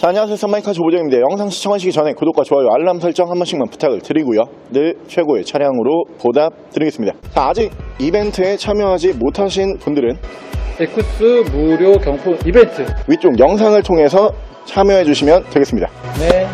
안녕하세요, 썬마이카 조보정입니다. 영상 시청하시기 전에 구독과 좋아요, 알람 설정 한 번씩만 부탁을 드리고요. 늘 최고의 차량으로 보답드리겠습니다. 아직 이벤트에 참여하지 못하신 분들은 에쿠스 무료 경품 이벤트 위쪽 영상을 통해서 참여해 주시면 되겠습니다. 네.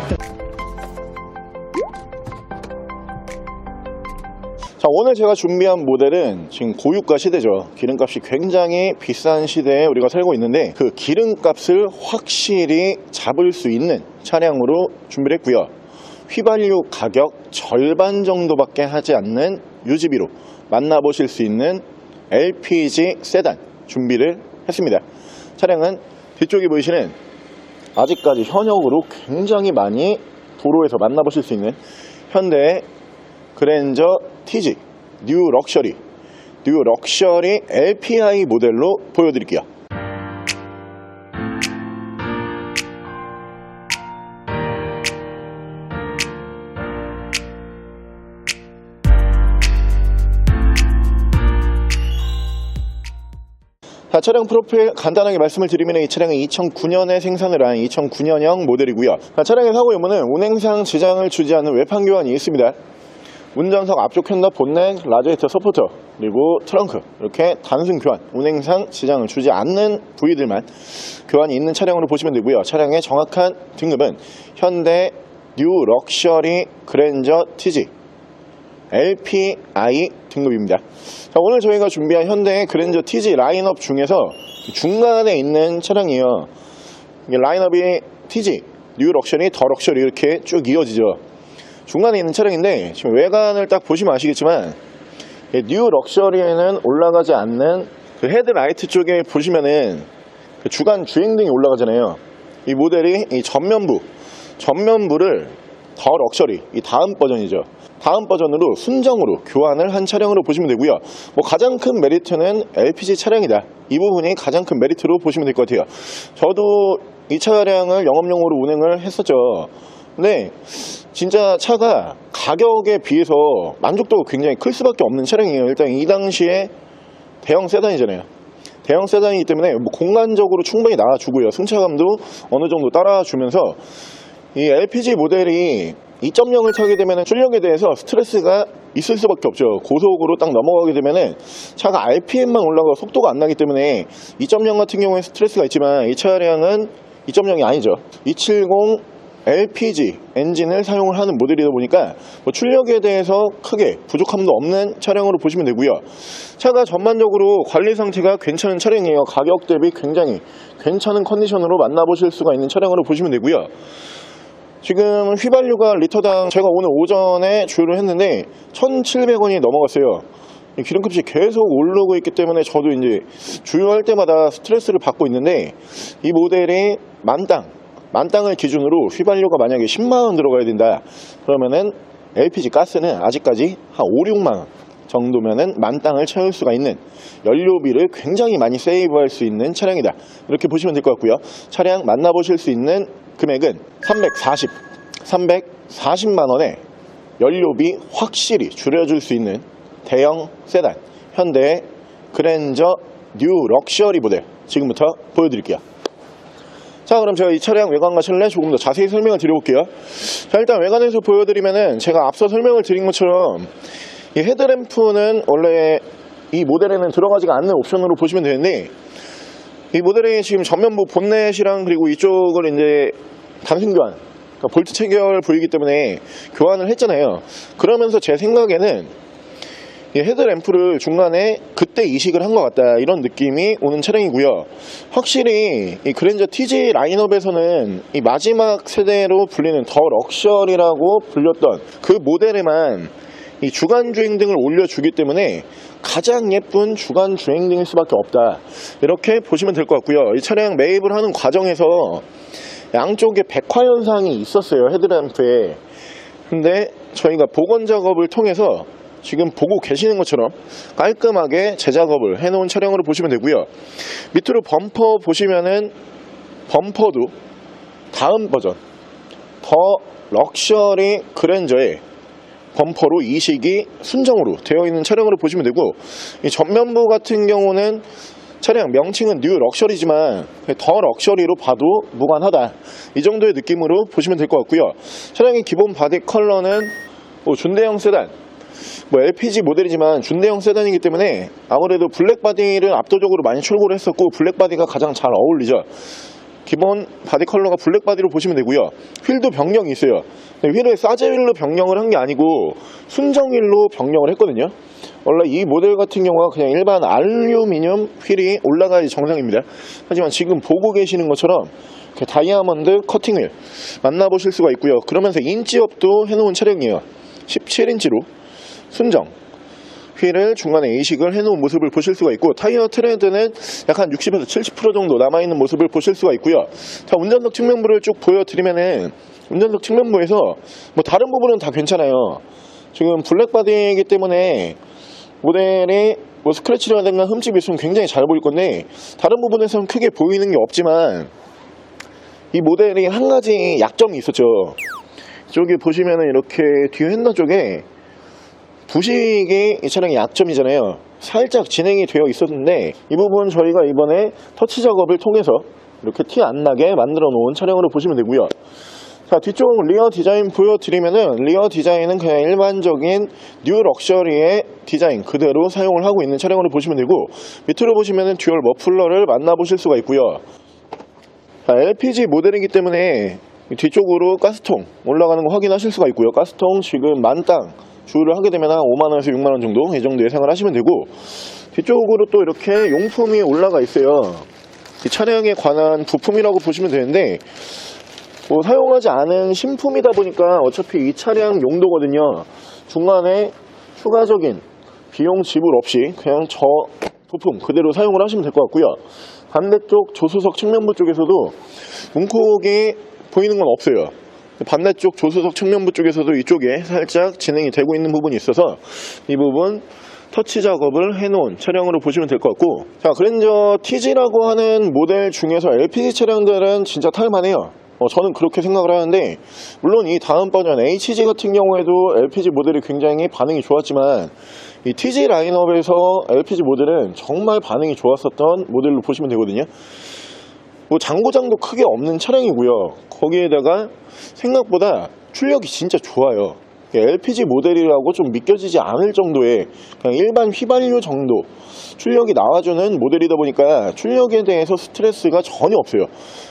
자, 오늘 제가 준비한 모델은 지금 고유가 시대죠. 기름값이 굉장히 비싼 시대에 우리가 살고 있는데 그 기름값을 확실히 잡을 수 있는 차량으로 준비를 했고요. 휘발유 가격 절반 정도밖에 하지 않는 유지비로 만나보실 수 있는 LPG 세단 준비를 했습니다. 차량은 뒤쪽에 보이시는 아직까지 현역으로 굉장히 많이 도로에서 만나보실 수 있는 현대의 그랜저 TG 뉴 럭셔리 LPI 모델로 보여드릴게요. 자, 차량 프로필 간단하게 말씀을 드리면 이 차량은 2009년에 생산을 한 2009년형 모델이고요. 자, 차량의 사고 유무는 운행상 지장을 주지 않는 외판 교환이 있습니다. 운전석 앞쪽 핸더, 본넷, 라디에이터 서포터, 그리고 트렁크 이렇게 단순 교환, 운행상 지장을 주지 않는 부위들만 교환이 있는 차량으로 보시면 되고요. 차량의 정확한 등급은 현대 뉴 럭셔리 그랜저 TG LPI 등급입니다. 자, 오늘 저희가 준비한 현대의 그랜저 TG 라인업 중에서 중간에 있는 차량이에요. 이게 라인업이 TG, 뉴 럭셔리, 더 럭셔리 이렇게 쭉 이어지죠. 중간에 있는 차량인데 지금 외관을 딱 보시면 아시겠지만 뉴 럭셔리에는 올라가지 않는 그 헤드라이트 쪽에 보시면은 그 주간 주행등이 올라가잖아요. 이 모델이 이 전면부를 더 럭셔리, 이 다음 버전이죠. 다음 버전으로 순정으로 교환을 한 차량으로 보시면 되고요. 뭐 가장 큰 메리트는 LPG 차량이다. 이 부분이 가장 큰 메리트로 보시면 될 것 같아요. 저도 이 차량을 영업용으로 운행을 했었죠. 근데 진짜 차가 가격에 비해서 만족도가 굉장히 클 수밖에 없는 차량이에요. 일단 이 당시에 대형 세단이잖아요. 대형 세단이기 때문에 뭐 공간적으로 충분히 나와주고요. 승차감도 어느 정도 따라주면서 이 LPG 모델이 2.0을 타게 되면 출력에 대해서 스트레스가 있을 수밖에 없죠. 고속으로 딱 넘어가게 되면 차가 RPM만 올라가고 속도가 안 나기 때문에 2.0 같은 경우에 스트레스가 있지만 이 차량은 2.0이 아니죠. 270 LPG 엔진을 사용을 하는 모델이다 보니까 뭐 출력에 대해서 크게 부족함도 없는 차량으로 보시면 되고요. 차가 전반적으로 관리 상태가 괜찮은 차량이에요. 가격 대비 굉장히 괜찮은 컨디션으로 만나보실 수가 있는 차량으로 보시면 되고요. 지금 휘발유가 리터당 제가 오늘 오전에 주유를 했는데 1,700원이 넘어갔어요. 기름값이 계속 오르고 있기 때문에 저도 이제 주유할 때마다 스트레스를 받고 있는데 이 모델이 만땅을 기준으로 휘발유가 만약에 10만원 들어가야 된다 그러면은 LPG 가스는 아직까지 한 5, 6만원 정도면은 만땅을 채울 수가 있는 연료비를 굉장히 많이 세이브할 수 있는 차량이다. 이렇게 보시면 될 것 같고요. 차량 만나보실 수 있는 금액은 340만원에 연료비 확실히 줄여줄 수 있는 대형 세단 현대 그랜저 뉴 럭셔리 모델 지금부터 보여드릴게요. 자, 그럼 제가 이 차량 외관과 실내 조금 더 자세히 설명을 드려볼게요. 자, 일단 외관에서 보여드리면은 제가 앞서 설명을 드린 것처럼 이 헤드램프는 원래 이 모델에는 들어가지가 않는 옵션으로 보시면 되는데 이 모델이 지금 전면부 본넷이랑 그리고 이쪽을 이제 단순 교환, 그러니까 볼트 체결 부위이기 때문에 교환을 했잖아요. 그러면서 제 생각에는 이 헤드램프를 중간에 그때 이식을 한 것 같다 이런 느낌이 오는 차량이고요. 확실히 이 그랜저 TG 라인업에서는 이 마지막 세대로 불리는 더 럭셔리라고 불렸던 그 모델에만 이 주간 주행등을 올려주기 때문에 가장 예쁜 주간 주행등일 수밖에 없다 이렇게 보시면 될 것 같고요. 이 차량 매입을 하는 과정에서 양쪽에 백화 현상이 있었어요. 헤드램프에. 근데 저희가 복원 작업을 통해서 지금 보고 계시는 것처럼 깔끔하게 재작업을 해놓은 차량으로 보시면 되고요. 밑으로 범퍼 보시면은 범퍼도 다음 버전 더 럭셔리 그랜저의 범퍼로 이식이 순정으로 되어 있는 차량으로 보시면 되고, 이 전면부 같은 경우는 차량 명칭은 뉴 럭셔리지만 더 럭셔리로 봐도 무관하다, 이 정도의 느낌으로 보시면 될 것 같고요. 차량의 기본 바디 컬러는 준대형 세단, LPG 모델이지만 준대형 세단이기 때문에 아무래도 블랙 바디를 압도적으로 많이 출고를 했었고 블랙 바디가 가장 잘 어울리죠. 기본 바디 컬러가 블랙 바디로 보시면 되고요. 휠도 변경이 있어요. 휠을 사제 휠로 변경을 한 게 아니고 순정 휠로 변경을 했거든요. 원래 이 모델 같은 경우가 그냥 일반 알루미늄 휠이 올라가야 정상입니다. 하지만 지금 보고 계시는 것처럼 다이아몬드 커팅 휠 만나보실 수가 있고요. 그러면서 인치업도 해놓은 차량이에요. 17인치로 순정 휠을 중간에 이식을 해놓은 모습을 보실 수가 있고, 타이어 트레드는 약 한 60에서 70% 정도 남아있는 모습을 보실 수가 있고요. 자, 운전석 측면부를 쭉 보여드리면은 운전석 측면부에서 다른 부분은 다 괜찮아요. 지금 블랙 바디이기 때문에 모델에 스크래치라든가 흠집이 있으면 굉장히 잘 보일 건데 다른 부분에서는 크게 보이는 게 없지만 이 모델이 한 가지 약점이 있었죠. 저기 보시면은 이렇게 뒤 핸더 쪽에 부식이 이 차량의 약점이잖아요. 살짝 진행이 되어 있었는데 이 부분 저희가 이번에 터치 작업을 통해서 이렇게 티 안 나게 만들어 놓은 차량으로 보시면 되고요. 자, 뒤쪽 리어 디자인 보여드리면은 리어 디자인은 그냥 일반적인 뉴 럭셔리의 디자인 그대로 사용을 하고 있는 차량으로 보시면 되고, 밑으로 보시면은 듀얼 머플러를 만나보실 수가 있고요. 자, LPG 모델이기 때문에 뒤쪽으로 가스통 올라가는 거 확인하실 수가 있고요. 가스통 지금 만땅 주유를 하게 되면 한 5만원에서 6만원 정도, 이 정도 예상을 하시면 되고, 뒤쪽으로 또 이렇게 용품이 올라가 있어요. 이 차량에 관한 부품이라고 보시면 되는데 사용하지 않은 신품이다 보니까 어차피 이 차량 용도거든요. 중간에 추가적인 비용 지불 없이 그냥 저 부품 그대로 사용을 하시면 될 것 같고요. 반대쪽 조수석 측면부 쪽에서도 문콕이 보이는 건 없어요. 반대쪽 조수석 측면부 쪽에서도 이쪽에 살짝 진행이 되고 있는 부분이 있어서 이 부분 터치 작업을 해놓은 차량으로 보시면 될 것 같고, 자, 그랜저 TG라고 하는 모델 중에서 LPG 차량들은 진짜 탈만해요. 저는 그렇게 생각을 하는데, 물론 이 다음 버전 HG 같은 경우에도 LPG 모델이 굉장히 반응이 좋았지만 이 TG 라인업에서 LPG 모델은 정말 반응이 좋았었던 모델로 보시면 되거든요. 장고장도 크게 없는 차량이고요. 거기에다가 생각보다 출력이 진짜 좋아요. LPG 모델이라고 좀 믿겨지지 않을 정도의 그냥 일반 휘발유 정도 출력이 나와주는 모델이다 보니까 출력에 대해서 스트레스가 전혀 없어요.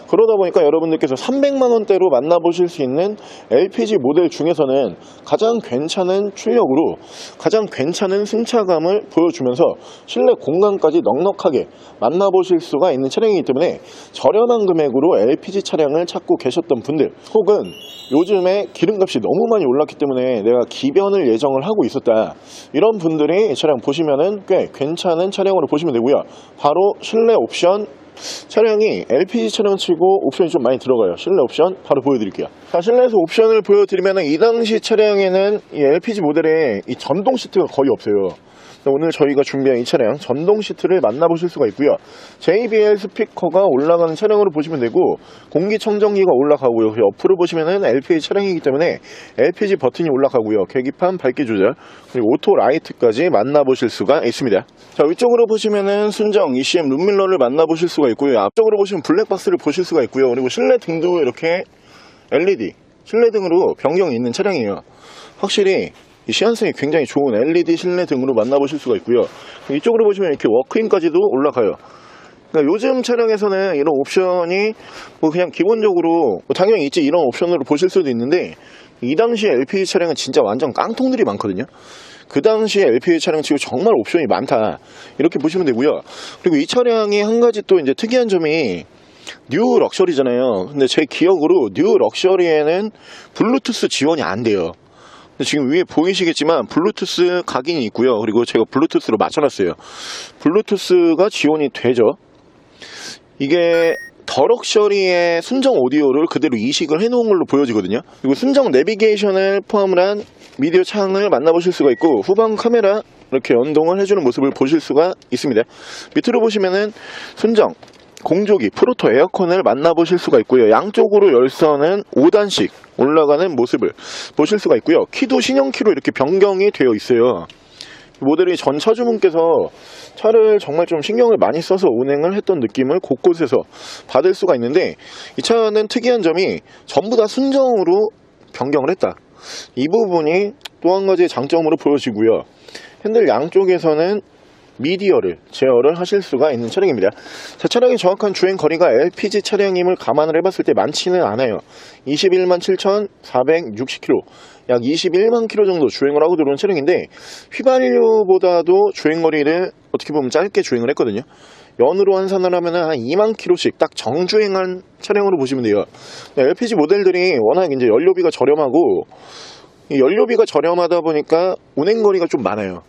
그러다 보니까 여러분들께서 300만원대로 만나보실 수 있는 LPG 모델 중에서는 가장 괜찮은 출력으로 가장 괜찮은 승차감을 보여주면서 실내 공간까지 넉넉하게 만나보실 수가 있는 차량이기 때문에 저렴한 금액으로 LPG 차량을 찾고 계셨던 분들, 혹은 요즘에 기름값이 너무 많이 올랐기 때문에 내가 기변을 예정을 하고 있었다, 이런 분들이 이 차량 보시면은 꽤 괜찮은 차량으로 보시면 되고요. 바로 실내 옵션, 차량이 LPG 차량 치고 옵션이 좀 많이 들어가요. 실내 옵션 바로 보여드릴게요. 자, 실내에서 옵션을 보여드리면 이 당시 차량에는 이 LPG 모델에 이 전동 시트가 거의 없어요. 오늘 저희가 준비한 이 차량 전동 시트를 만나보실 수가 있고요. JBL 스피커가 올라가는 차량으로 보시면 되고, 공기청정기가 올라가고요. 옆으로 보시면은 LPG 차량이기 때문에 LPG 버튼이 올라가고요. 계기판 밝기 조절, 그리고 오토 라이트까지 만나보실 수가 있습니다. 자, 위쪽으로 보시면은 순정 ECM 룸밀러를 만나보실 수가 있고요. 앞쪽으로 보시면 블랙박스를 보실 수가 있고요. 그리고 실내 등도 이렇게 LED 실내 등으로 변경이 있는 차량이에요. 확실히 이 시안성이 굉장히 좋은 LED 실내 등으로 만나보실 수가 있고요. 이쪽으로 보시면 이렇게 워크인까지도 올라가요. 그러니까 요즘 차량에서는 이런 옵션이 그냥 기본적으로 당연히 있지, 이런 옵션으로 보실 수도 있는데 이 당시 LPG 차량은 진짜 완전 깡통들이 많거든요. 그 당시에 LPG 차량 치고 정말 옵션이 많다, 이렇게 보시면 되고요. 그리고 이 차량이 한 가지 또 이제 특이한 점이 뉴 럭셔리잖아요. 근데 제 기억으로 뉴 럭셔리에는 블루투스 지원이 안 돼요. 지금 위에 보이시겠지만 블루투스 각인이 있고요. 그리고 제가 블루투스로 맞춰놨어요. 블루투스가 지원이 되죠. 이게 더 럭셔리의 순정 오디오를 그대로 이식을 해놓은 걸로 보여지거든요. 그리고 순정 내비게이션을 포함을 한 미디어 창을 만나보실 수가 있고, 후방 카메라 이렇게 연동을 해주는 모습을 보실 수가 있습니다. 밑으로 보시면은 순정 공조기 프로토 에어컨을 만나보실 수가 있고요. 양쪽으로 열선은 5단씩 올라가는 모습을 보실 수가 있고요. 키도 신형키로 이렇게 변경이 되어 있어요. 모델이 전 차주분께서 차를 정말 좀 신경을 많이 써서 운행을 했던 느낌을 곳곳에서 받을 수가 있는데, 이 차는 특이한 점이 전부 다 순정으로 변경을 했다. 이 부분이 또 한 가지 장점으로 보여지고요. 핸들 양쪽에서는 미디어를 제어를 하실 수가 있는 차량입니다. 자, 차량의 정확한 주행 거리가 LPG 차량임을 감안을 해봤을 때 많지는 않아요. 21만 7,460km, 약 21만 km 정도 주행을 하고 들어온 차량인데, 휘발유보다도 주행거리를 어떻게 보면 짧게 주행을 했거든요. 연으로 환산을 하면 한 2만 km씩 딱 정주행한 차량으로 보시면 돼요. LPG 모델들이 워낙 이제 연료비가 저렴하고, 이 연료비가 저렴하다 보니까 운행거리가 좀 많아요.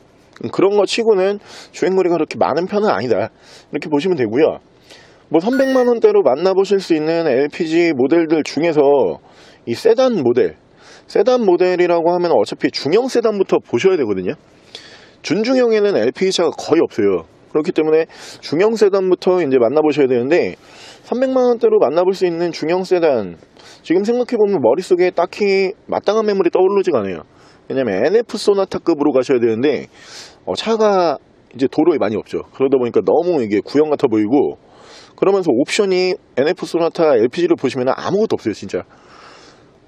그런 거 치고는 주행거리가 그렇게 많은 편은 아니다, 이렇게 보시면 되고요. 뭐 300만원대로 만나보실 수 있는 LPG 모델들 중에서 이 세단 모델이라고 하면 어차피 중형 세단부터 보셔야 되거든요. 준중형에는 LPG차가 거의 없어요. 그렇기 때문에 중형 세단부터 이제 만나보셔야 되는데, 300만원대로 만나볼 수 있는 중형 세단, 지금 생각해보면 머릿속에 딱히 마땅한 매물이 떠오르지가 않아요. 왜냐면 NF 소나타급으로 가셔야 되는데, 차가 이제 도로에 많이 없죠. 그러다 보니까 너무 이게 구형 같아 보이고, 그러면서 옵션이 NF 소나타 LPG를 보시면 아무것도 없어요, 진짜.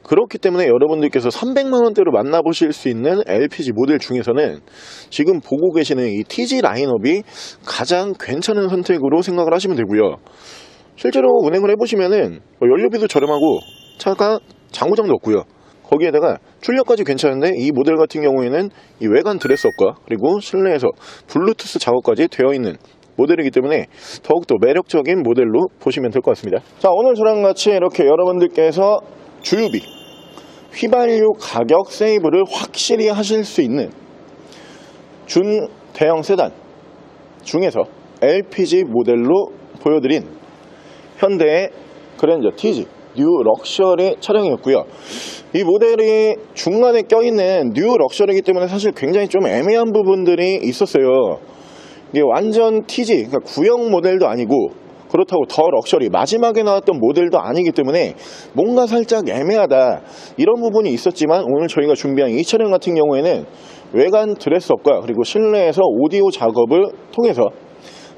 그렇기 때문에 여러분들께서 300만원대로 만나보실 수 있는 LPG 모델 중에서는 지금 보고 계시는 이 TG 라인업이 가장 괜찮은 선택으로 생각을 하시면 되고요. 실제로 운행을 해보시면은 연료비도 저렴하고 차가 장고장도 없고요. 거기에다가 출력까지 괜찮은데, 이 모델 같은 경우에는 이 외관 드레스업과 그리고 실내에서 블루투스 작업까지 되어 있는 모델이기 때문에 더욱더 매력적인 모델로 보시면 될 것 같습니다. 자, 오늘 저랑 같이 이렇게 여러분들께서 주유비, 휘발유 가격 세이브를 확실히 하실 수 있는 준 대형 세단 중에서 LPG 모델로 보여드린 현대의 그랜저 TG 뉴 럭셔리 차량이었고요. 이 모델이 중간에 껴있는 뉴 럭셔리이기 때문에 사실 굉장히 좀 애매한 부분들이 있었어요. 이게 완전 TG, 그러니까 구형 모델도 아니고, 그렇다고 더 럭셔리 마지막에 나왔던 모델도 아니기 때문에 뭔가 살짝 애매하다, 이런 부분이 있었지만, 오늘 저희가 준비한 이 차량 같은 경우에는 외관 드레스업과 그리고 실내에서 오디오 작업을 통해서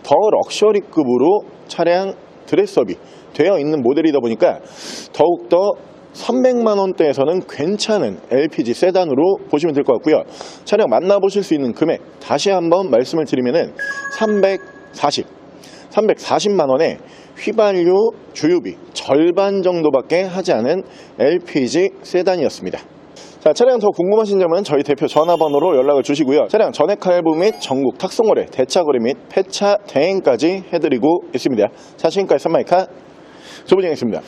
더 럭셔리급으로 차량 드레스업이 되어 있는 모델이다 보니까 더욱더 300만원대에서는 괜찮은 LPG 세단으로 보시면 될 것 같고요. 차량 만나보실 수 있는 금액 다시 한번 말씀을 드리면은 340만원에 휘발유 주유비 절반 정도밖에 하지 않은 LPG 세단이었습니다. 자, 차량 더 궁금하신 점은 저희 대표 전화번호로 연락을 주시고요. 차량 전액 할부 및 전국 탁송거래, 대차거래 및 폐차 대행까지 해드리고 있습니다. 자, 지금까지 선마이카 조부장이었습니다.